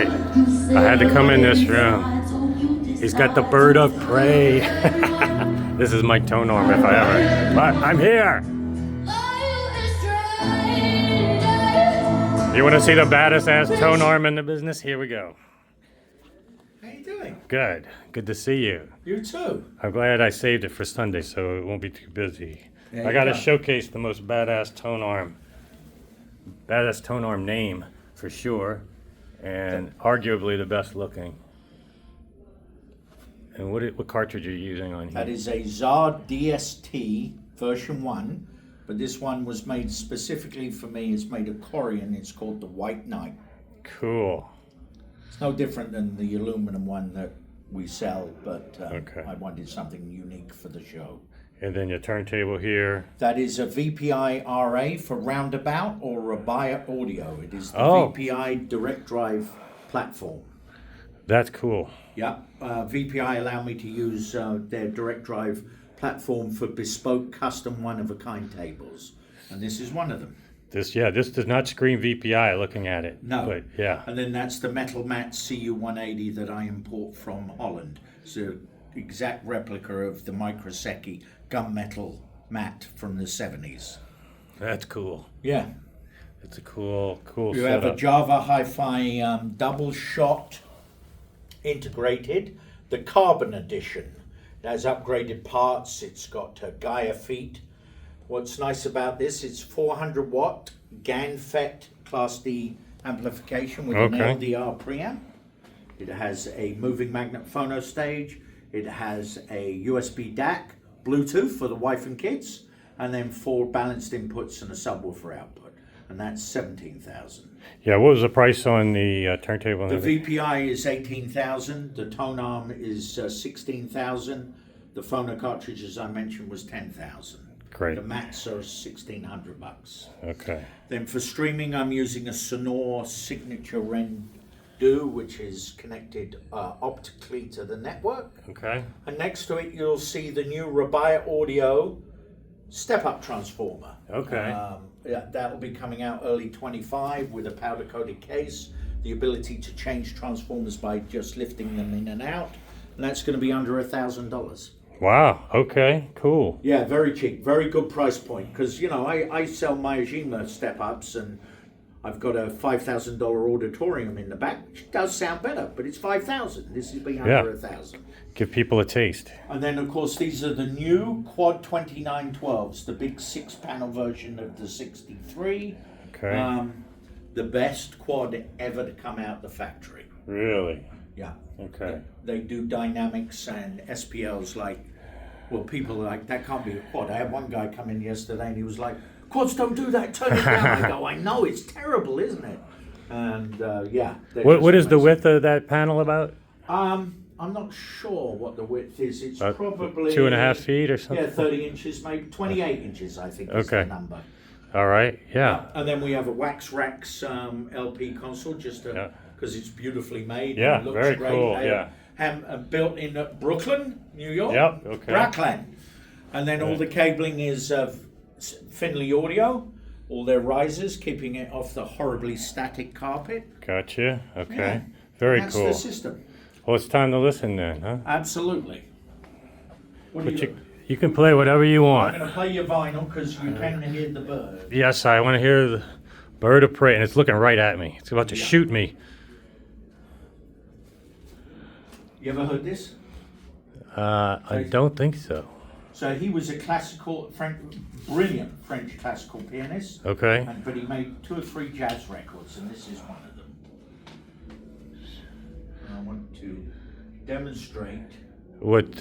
right. I had to come in this room. He's got the bird of prey. This is my tone arm if I ever. But I'm here. You want to see the baddest ass tone arm in the business? Here we go. How you doing? Good. Good to see you. You too. I'm glad I saved it for Sunday so it won't be too busy. There I got to you go. showcase the most badass tone arm. Badass tone arm name for sure. And arguably the best looking. And what cartridge are you using on here? That is a ZAR DST version 1, but this one was made specifically for me. It's made of Corian. It's called the White Knight. Cool. It's no different than the aluminum one that we sell, but Okay. I wanted something unique for the show. And then your turntable here. That is a VPI RA for roundabout or Rabaya audio. It is the VPI direct drive platform. That's cool. Yeah, VPI allow me to use their direct drive platform for bespoke, custom, one-of-a-kind tables, and this is one of them. This does not scream VPI looking at it. No. But yeah. And then that's the Metal Mat CU180 that I import from Holland. It's an exact replica of the Microsecchi gunmetal mat from the 70s. That's cool. Yeah. It's a cool You setup. have a Java Hi-Fi double shot integrated, the Carbon Edition. It has upgraded parts, it's got Gaia feet. What's nice about this, it's 400 watt GAN FET Class D amplification with an LDR preamp. It has a moving magnet phono stage. It has a USB DAC, Bluetooth for the wife and kids, and then 4 balanced inputs and a subwoofer output. And that's 17,000. Yeah, what was the price on the turntable? The VPI is 18,000. The tone arm is 16,000. The phono cartridge, as I mentioned, was 10,000. Great. The mats are $1,600. Okay. Then for streaming, I'm using a Sonore Signature Rendu, which is connected optically to the network. Okay. And next to it, you'll see the new Rabaya Audio step-up transformer. Okay. That'll be coming out early 25 with a powder-coated case, the ability to change transformers by just lifting them in and out, and that's going to be under $1,000. Wow. Okay. Cool. Yeah, very cheap, very good price point, because, you know, I sell Miyajima step-ups, and I've got a $5,000 auditorium in the back, which does sound better, but it's $5,000. This is being under $1,000. Give people a taste. And then, of course, these are the new Quad 2912s, the big 6-panel version of the 63. Okay. The best quad ever to come out the factory. Really? Yeah. Okay. They do dynamics and SPLs like, well, people are like, that can't be a quad. I had one guy come in yesterday and he was like, quads don't do that, turn it down. I go, I know, it's terrible, isn't it? And yeah. What is the width of that panel about? I'm not sure what the width is. It's probably 2.5 feet or something. Yeah, 30 inches, maybe 28 inches. I think is the number. All right. Yeah. And then we have a Wax Racks LP console, just because it's beautifully made. Yeah. And looks Very great. cool. Yeah. Built in Brooklyn, New York. Yep. Okay. Brooklyn. And then all the cabling is Finley Audio. All their risers, keeping it off the horribly static carpet. Gotcha. Okay. Yeah. Very That's cool. the system. Well, it's time to listen then, huh? Absolutely. What do You can play whatever you I'm want. going to play your vinyl because you can hear the bird. Yes, I want to hear the bird of prey, and it's looking right at me. It's about to shoot me. You ever heard this? I don't think so. So he was a brilliant French classical pianist. Okay. But he made 2 or 3 jazz records, and this is one of them. And I want to demonstrate. What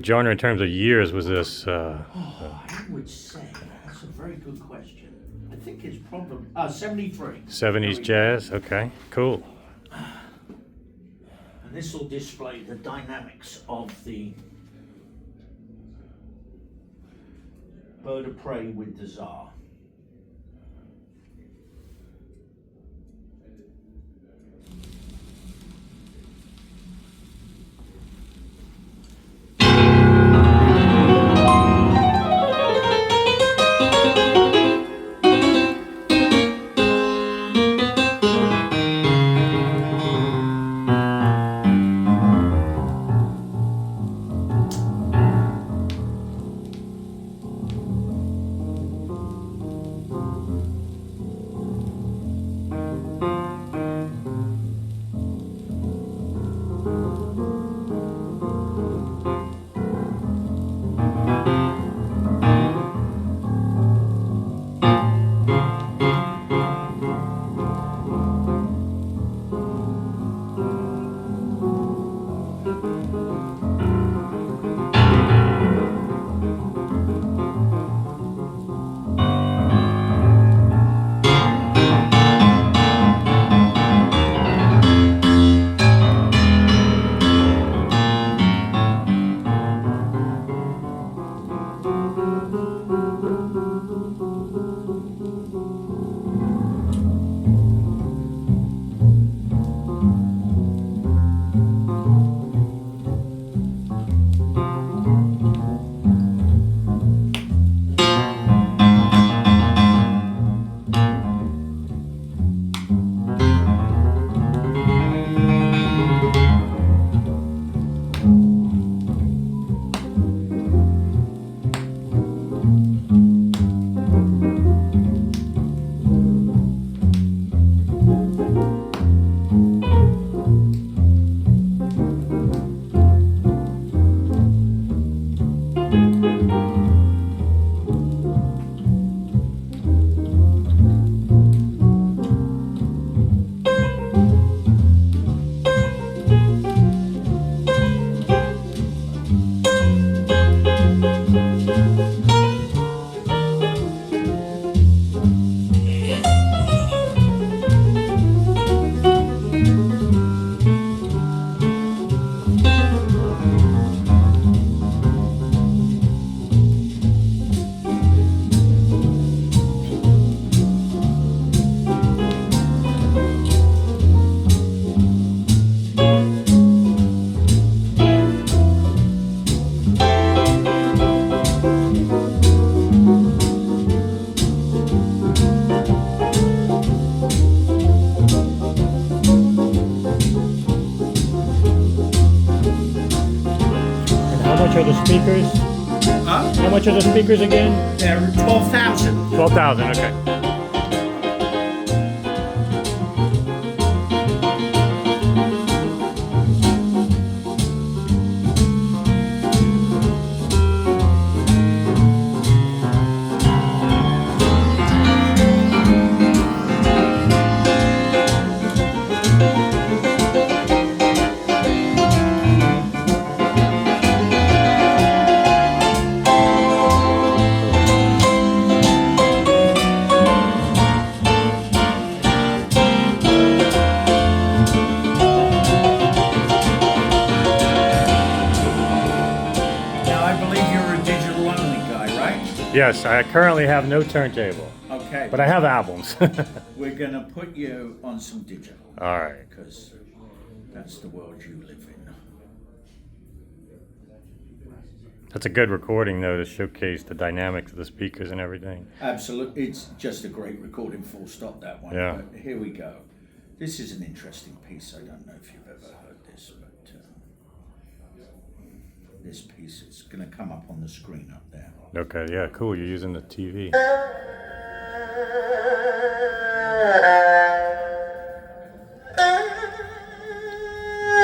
genre in terms of years was this? I would say that's a very good question. I think it's probably 73. 70s jazz. Okay. Cool. And this will display the dynamics of the bird of prey with the Tsar. How much are the speakers? Huh? How much are the speakers again? They're 12,000. 12,000, okay. Now, I believe you're a digital only guy, right? Yes, I currently have no turntable, Okay. but I have albums. We're going to put you on some digital. All right. Because that's the world you live in. That's a good recording, though, to showcase the dynamics of the speakers and everything. Absolutely. It's just a great recording, full stop, that one. Yeah. But here we go. This is an interesting piece. I don't know if you've ever heard this, but this piece is going to come up on the screen up there. Okay, yeah, cool. You're using the TV.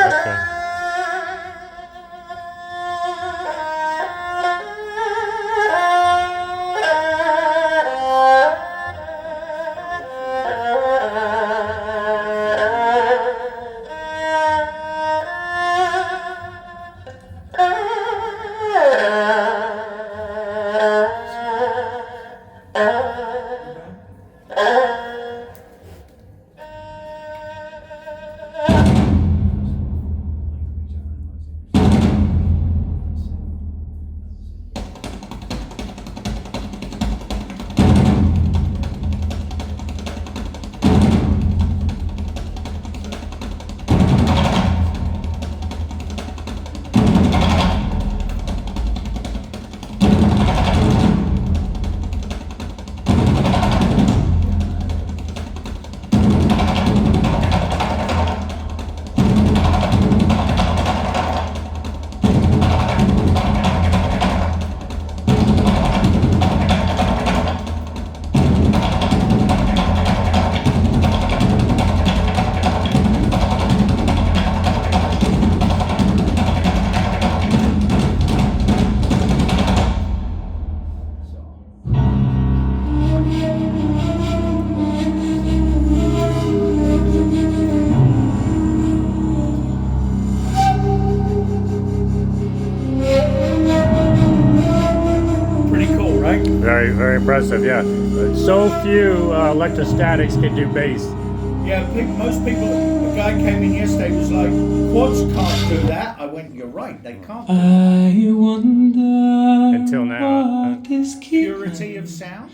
Okay. very impressive. Yeah, so few electrostatics can do bass. Yeah, most people. The guy came in yesterday was like, "Quads can't do that." I went, "You're right, they can't." I wonder Until now. what is Purity keeping of sound.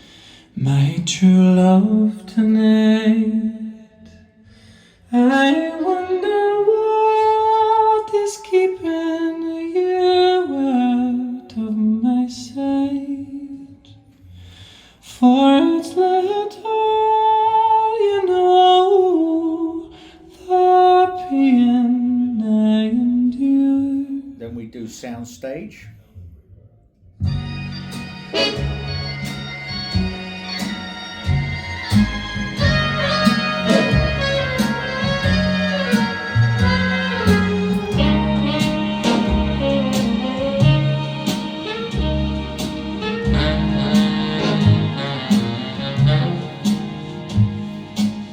my true love tonight. I wonder what is keeping you out of my sight. For it's little you know the pain I endure. Then we do sound stage.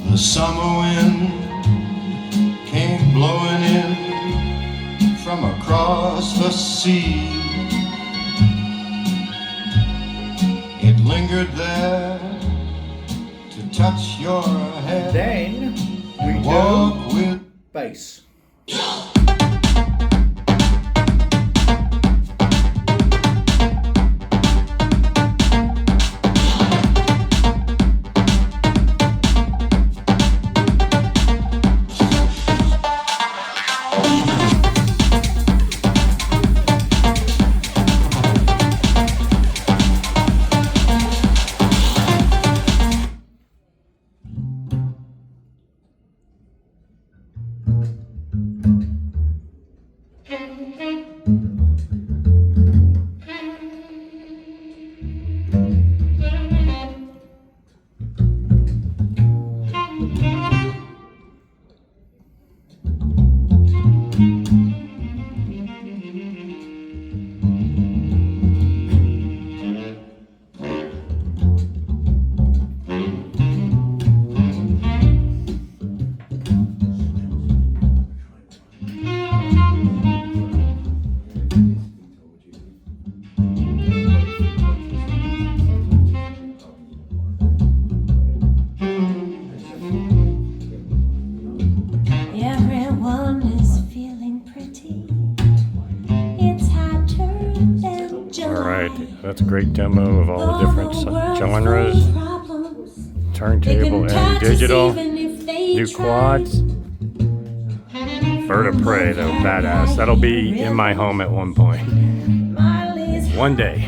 The summer wind came blowing in from across the sea. It lingered there to touch your head. Then we Walk do with bass. Everyone is feeling pretty. It's hotter than July. All right, that's a great demo of all the different genres, turntable and digital, new quads. Bird of Prey, though, badass. That'll be in my home at one point. One day.